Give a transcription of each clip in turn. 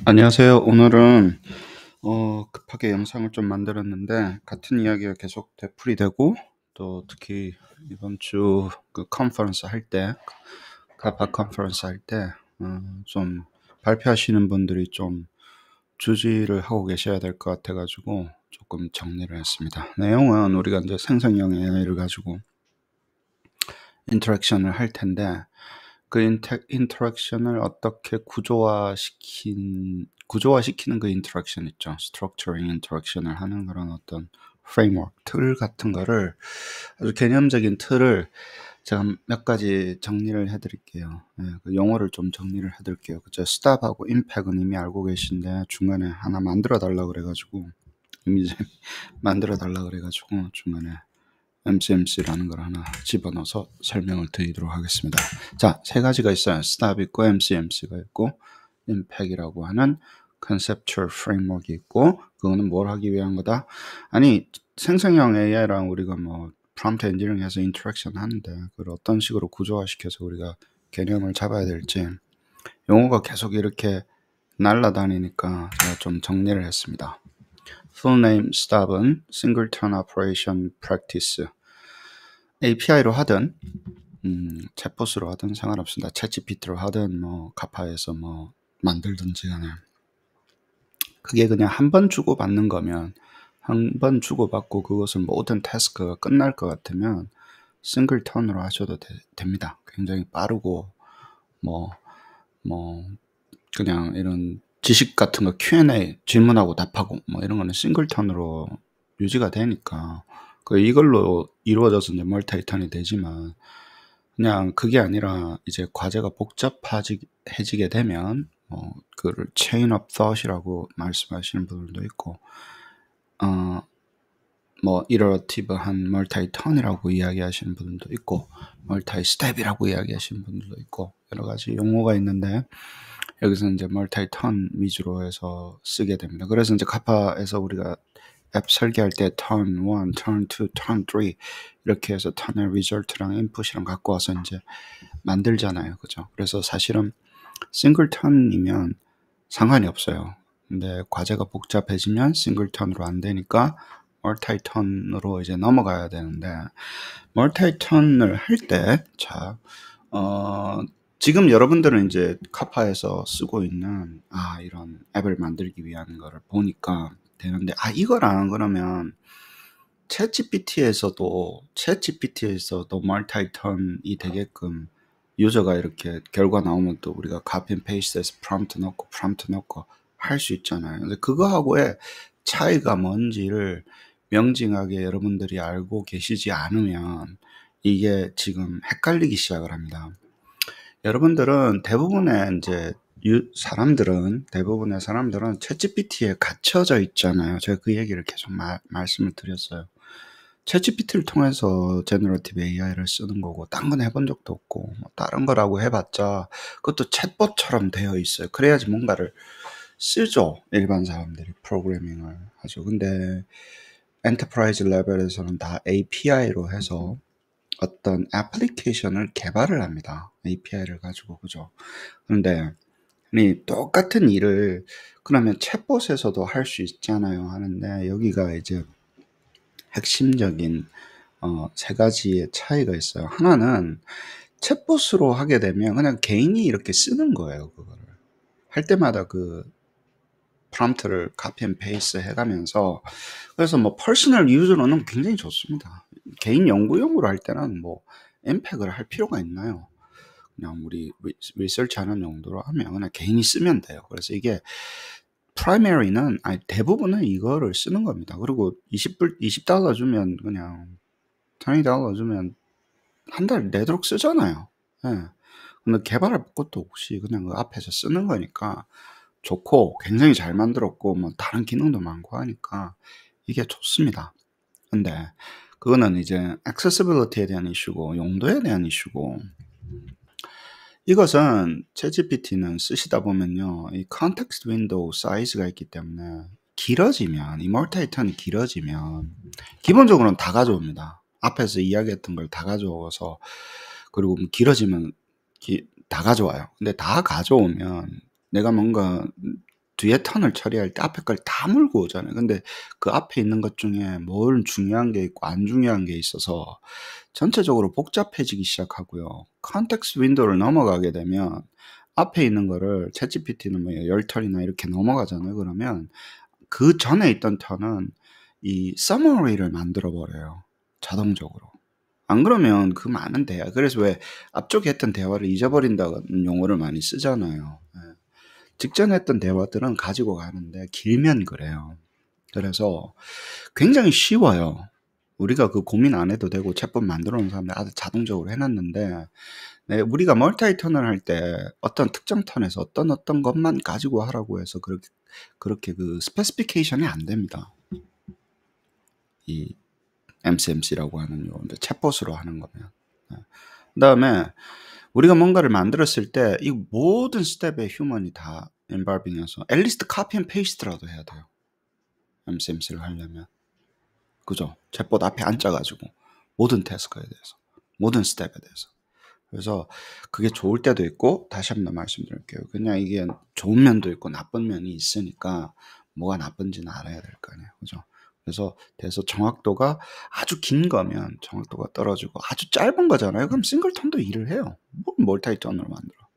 안녕하세요. 오늘은 급하게 영상을 좀 만들었는데 같은 이야기가 계속 되풀이되고 또 특히 이번 주 그 컨퍼런스 할 때, 가파 컨퍼런스 할 때 좀 발표하시는 분들이 좀 주지를 하고 계셔야 될 것 같아가지고 조금 정리를 했습니다. 내용은 우리가 이제 생성형 AI를 가지고 인터랙션을 할 텐데 그 인터랙션을 어떻게 구조화시키는 그 인터랙션 있죠. 스트럭처링 인터랙션을 하는 그런 어떤 프레임워크, 틀 같은 거를, 아주 개념적인 틀을 제가 몇 가지 정리를 해드릴게요. 그 용어를 좀 정리를 해드릴게요. 그죠? 스탑하고 임팩은 이미 알고 계신데 중간에 하나 만들어 달라고 그래가지고 이미 만들어 달라고 그래가지고 중간에 MCMC라는 걸 하나 집어넣어서 설명을 드리도록 하겠습니다. 자, 세 가지가 있어요. 스탑 있고 MCMC가 있고 임팩이라고 하는 컨셉추얼 프레임워크가 있고, 그거는 뭘 하기 위한 거다? 아니, 생성형 AI랑 우리가 뭐 프롬프트 엔지니어링해서 인터랙션 하는데 그걸 어떤 식으로 구조화시켜서 우리가 개념을 잡아야 될지, 용어가 계속 이렇게 날아다니니까 제가 좀 정리를 했습니다. Full name stop은 Singleton Operation Practice. API로 하든 챗봇으로 하든 상관없습니다. 챗GPT로 하든 뭐 가파에서 뭐 만들든지 간에 그게 그냥 한 번 주고받는 거면, 한 번 주고받고 그것을 모든 태스크가 끝날 것 같으면 싱글턴으로 하셔도 됩니다. 굉장히 빠르고 뭐 그냥 이런 지식 같은 거 Q&A 질문하고 답하고 뭐 이런 거는 싱글턴으로 유지가 되니까 이걸로 이루어져서 이제 멀티턴이 되지만, 그냥 그게 아니라 이제 과제가 복잡해지게 되면 그를 chain of thought이라고 말씀하시는 분들도 있고, 뭐 iterative 멀티턴이라고 이야기하시는 분들도 있고, 멀티스텝이라고 이야기하시는 분들도 있고, 여러 가지 용어가 있는데 여기서 이제 멀티턴 위주로 해서 쓰게 됩니다. 그래서 이제 가파에서 우리가 앱 설계할 때 turn 1, turn 2, turn 3 이렇게 해서 턴의 리절트랑 인풋이랑 갖고 와서 이제 만들잖아요. 그죠? 그래서 사실은 싱글턴이면 상관이 없어요. 근데 과제가 복잡해지면 싱글턴으로 안 되니까 멀티턴으로 이제 넘어가야 되는데, 멀티턴을 할 때, 자, 지금 여러분들은 이제 카파에서 쓰고 있는 이런 앱을 만들기 위한 거를 보니까 되는데, 이걸 안 그러면 챗GPT에서도 멀티턴이 되게끔 유저가 이렇게 결과 나오면 또 우리가 카피 앤 페이스트해서 프롬프트 넣고 할 수 있잖아요. 근데 그거하고의 차이가 뭔지를 명징하게 여러분들이 알고 계시지 않으면 이게 지금 헷갈리기 시작을 합니다. 여러분들은 대부분의 사람들은 챗GPT에 갇혀져 있잖아요. 제가 그 얘기를 계속 말씀을 드렸어요. 챗GPT를 통해서 제너러티브 AI를 쓰는 거고, 딴 건 해본 적도 없고, 뭐 다른 거라고 해봤자 그것도 챗봇처럼 되어 있어요. 그래야지 뭔가를 쓰죠. 일반 사람들이 프로그래밍을 하죠. 근데 엔터프라이즈 레벨에서는 다 API로 해서 어떤 애플리케이션을 개발을 합니다. API를 가지고, 그죠? 그런데 똑같은 일을 그러면 챗봇에서도 할 수 있잖아요 하는데, 여기가 이제 핵심적인 세 가지의 차이가 있어요. 하나는 챗봇으로 하게 되면 그냥 개인이 이렇게 쓰는 거예요. 그거를 할 때마다 그 프롬프트를 카피 앤 페이스트 해가면서, 그래서 뭐 퍼스널 유저로는 굉장히 좋습니다. 개인 연구용으로 할 때는 뭐 임팩을 할 필요가 있나요? 그냥 우리 리서치하는 용도로 하면 그냥 개인이 쓰면 돼요. 그래서 이게 프라이머리는 대부분은 이거를 쓰는 겁니다. 그리고 $20 주면, 그냥 $20 주면 한 달 내도록 쓰잖아요. 예. 근데 개발할 것도 없이 그냥 그 앞에서 쓰는 거니까 좋고, 굉장히 잘 만들었고 뭐 다른 기능도 많고 하니까 이게 좋습니다. 근데 그거는 이제 액세시빌리티에 대한 이슈고 용도에 대한 이슈고, 이것은 챗GPT는 쓰시다 보면요, 이 컨텍스트 윈도우 사이즈가 있기 때문에 길어지면, 이 멀티턴이 길어지면 기본적으로는 다 가져옵니다. 앞에서 이야기했던 걸 다 가져와서, 그리고 길어지면 다 가져와요. 근데 다 가져오면 내가 뭔가 뒤에 턴을 처리할 때 앞에 걸 다 물고 오잖아요. 근데 그 앞에 있는 것 중에 뭘 중요한 게 있고 안 중요한 게 있어서 전체적으로 복잡해지기 시작하고요. 컨텍스트 윈도우를 넘어가게 되면 앞에 있는 거를 챗GPT는 뭐 10턴이나 이렇게 넘어가잖아요. 그러면 그 전에 있던 턴은 이 서머리를 만들어 버려요. 자동적으로. 안 그러면 그 많은 대화, 그래서 왜 앞쪽에 했던 대화를 잊어버린다는 용어를 많이 쓰잖아요. 예. 직전에 했던 대화들은 가지고 가는데 길면 그래요. 그래서 굉장히 쉬워요. 우리가 그 고민 안 해도 되고 챗봇 만들어 놓은 사람들 아주 자동적으로 해놨는데, 네, 우리가 멀티 턴을 할 때 어떤 특정 턴에서 어떤 것만 가지고 하라고 해서 그렇게 그 스페시피케이션이 안 됩니다. 이 MCMC라고 하는 요 챗봇으로 하는 거면. 네. 그다음에 우리가 뭔가를 만들었을 때 이 모든 스텝에 휴먼이 다 인발빙해서 앨리스트 카피 앤 페이스트라도 해야 돼요. MCMC를 하려면. 그죠? 챗봇 앞에 앉아가지고 모든 태스크에 대해서, 모든 스텝에 대해서. 그래서 그게 좋을 때도 있고, 다시 한번 말씀드릴게요. 그냥 이게 좋은 면도 있고 나쁜 면이 있으니까 뭐가 나쁜지는 알아야 될 거 아니에요. 그죠? 그래서 정확도가 아주 긴 거면 정확도가 떨어지고, 아주 짧은 거잖아요. 그럼 싱글턴도 일을 해요. 뭘 멀티턴으로 만들어.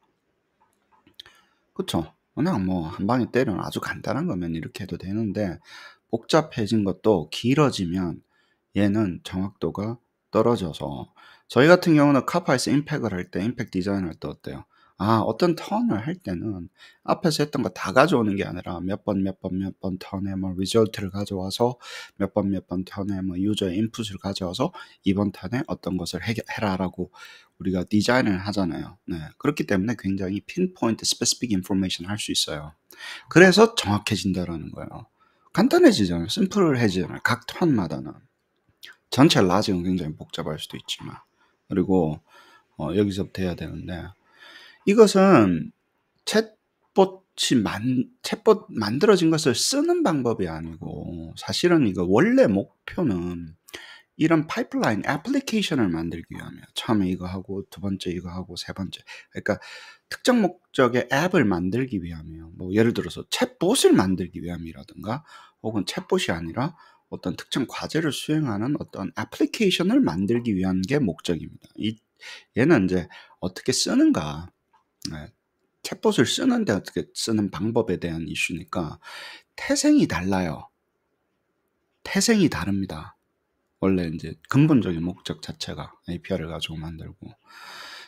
그쵸? 그냥 뭐 한 방에 때리면 아주 간단한 거면 이렇게 해도 되는데, 복잡해진 것도 길어지면 얘는 정확도가 떨어져서, 저희 같은 경우는 카파에서 임팩을 할 때, 임팩 디자인을 할 때 어때요? 어떤 턴을 할 때는 앞에서 했던 거 다 가져오는 게 아니라 몇 번 턴에 뭐 리절트를 가져와서 몇 번 턴에 뭐 유저의 인풋을 가져와서 이번 턴에 어떤 것을 해라라고 우리가 디자인을 하잖아요. 네. 그렇기 때문에 굉장히 핀포인트 스페시픽 인포메이션 할 수 있어요. 그래서 정확해진다라는 거예요. 간단해지잖아요. 심플해지잖아요. 각 턴마다는. 전체 라직은 굉장히 복잡할 수도 있지만. 그리고 여기서부터 해야 되는데, 이것은 챗봇 만들어진 것을 쓰는 방법이 아니고, 사실은 이거 원래 목표는 이런 파이프라인 애플리케이션을 만들기 위함이에요. 처음에 이거 하고 두 번째 이거 하고 세 번째. 그러니까 특정 목적의 앱을 만들기 위함이에요. 뭐 예를 들어서 챗봇을 만들기 위함이라든가, 혹은 챗봇이 아니라 어떤 특정 과제를 수행하는 어떤 애플리케이션을 만들기 위한 게 목적입니다. 얘는 이제 어떻게 쓰는가, 네, 챗봇을 쓰는데 어떻게 쓰는 방법에 대한 이슈니까 태생이 달라요. 태생이 다릅니다. 원래 이제 근본적인 목적 자체가 API를 가지고 만들고.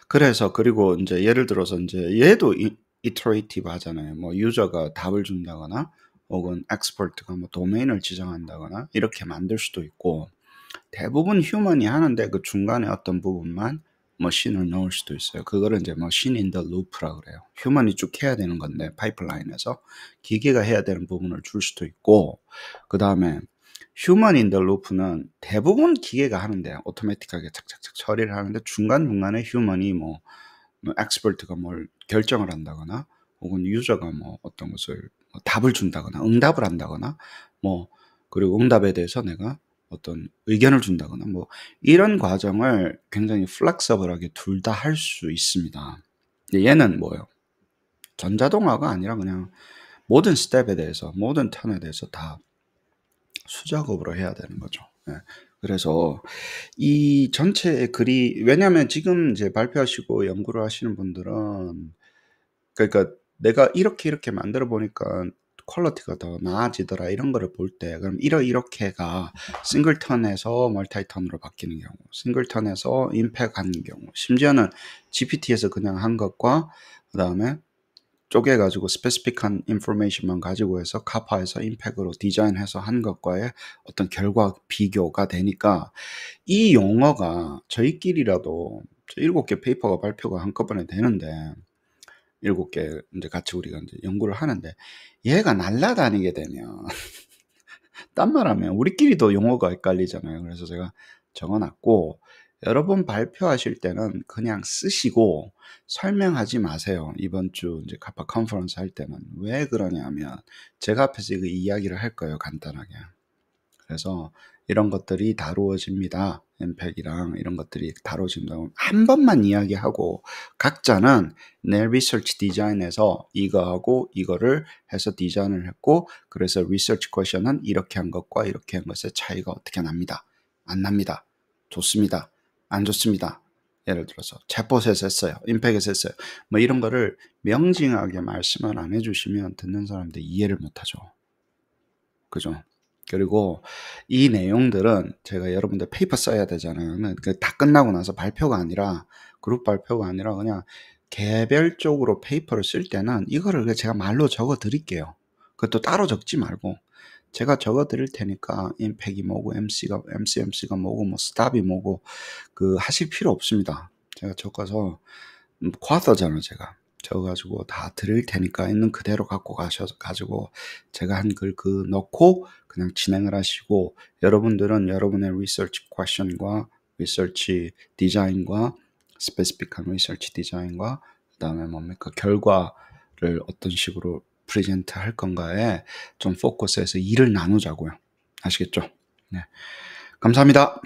그래서 그리고 이제 예를 들어서 이제 얘도 이터레이티브 하잖아요. 뭐 유저가 답을 준다거나, 혹은 엑스퍼트가 뭐 도메인을 지정한다거나 이렇게 만들 수도 있고, 대부분 휴먼이 하는데 그 중간에 어떤 부분만 머신을 넣을 수도 있어요. 그거를 이제 머신 인 더 루프라 그래요. 휴먼이 쭉 해야 되는 건데 파이프라인에서 기계가 해야 되는 부분을 줄 수도 있고, 그 다음에 휴먼 인 더 루프는 대부분 기계가 하는데 오토매틱하게 착착착 처리를 하는데, 중간중간에 휴먼이 뭐 엑스퍼트가 뭘 결정을 한다거나, 혹은 유저가 뭐 어떤 것을 뭐 답을 준다거나 응답을 한다거나, 뭐 그리고 응답에 대해서 내가 어떤 의견을 준다거나, 뭐 이런 과정을 굉장히 플렉서블하게 둘 다 할 수 있습니다. 근데 얘는 뭐예요? 전자동화가 아니라 그냥 모든 스텝에 대해서, 모든 턴에 대해서 다 수작업으로 해야 되는 거죠. 예. 그래서 이 전체의 글이, 왜냐하면 지금 이제 발표하시고 연구를 하시는 분들은, 그러니까 내가 이렇게 만들어 보니까 퀄리티가 더 나아지더라 이런 거를 볼 때, 그럼 이렇게가 싱글턴에서 멀티턴으로 바뀌는 경우, 싱글턴에서 임팩하는 경우, 심지어는 GPT에서 그냥 한 것과 그 다음에 쪼개가지고 스페시픽한 인포메이션만 가지고 해서 카파에서 임팩으로 디자인해서 한 것과의 어떤 결과 비교가 되니까, 이 용어가 저희끼리라도 7개 페이퍼가 발표가 한꺼번에 되는데, 7개 이제 같이 우리가 이제 연구를 하는데, 얘가 날아다니게 되면 딴 말하면 우리끼리도 용어가 헷갈리잖아요. 그래서 제가 적어놨고, 여러분 발표하실 때는 그냥 쓰시고 설명하지 마세요. 이번 주 이제 카파 컨퍼런스 할 때는. 왜 그러냐면 제가 앞에서 그 이야기를 할 거예요. 간단하게. 그래서 이런 것들이 다루어집니다. 엠팩이랑 이런 것들이 다뤄진다고 한 번만 이야기하고 각자는 내 리서치 디자인에서 이거하고 이거를 해서 디자인을 했고 그래서 리서치 퀘션은 이렇게 한 것과 이렇게 한 것의 차이가 어떻게 납니다. 안 납니다. 좋습니다. 안 좋습니다. 예를 들어서 챗봇에서 했어요. 임팩에서 했어요. 뭐 이런 거를 명징하게 말씀을 안 해주시면 듣는 사람들이 이해를 못하죠. 그죠? 그리고 이 내용들은 제가 여러분들 페이퍼 써야 되잖아요. 다 끝나고 나서 발표가 아니라 그룹 발표가 아니라 그냥 개별적으로 페이퍼를 쓸 때는 이거를 제가 말로 적어 드릴게요. 그것도 따로 적지 말고 제가 적어 드릴 테니까 임팩이 뭐고 MC가 뭐고 뭐 스탑이 뭐고 그 하실 필요 없습니다. 제가 적어서 쿼터잖아요. 제가 적어가지고 다 드릴 테니까 있는 그대로 갖고 가지고 제가 한 글 그 넣고 그냥 진행을 하시고 여러분들은 여러분의 리서치 퀘션과 리서치 디자인과 스페시픽한 리서치 디자인과 그다음에 뭡니까 결과를 어떤 식으로 프레젠트 할 건가에 좀 포커스해서 일을 나누자고요. 아시겠죠? 네. 감사합니다.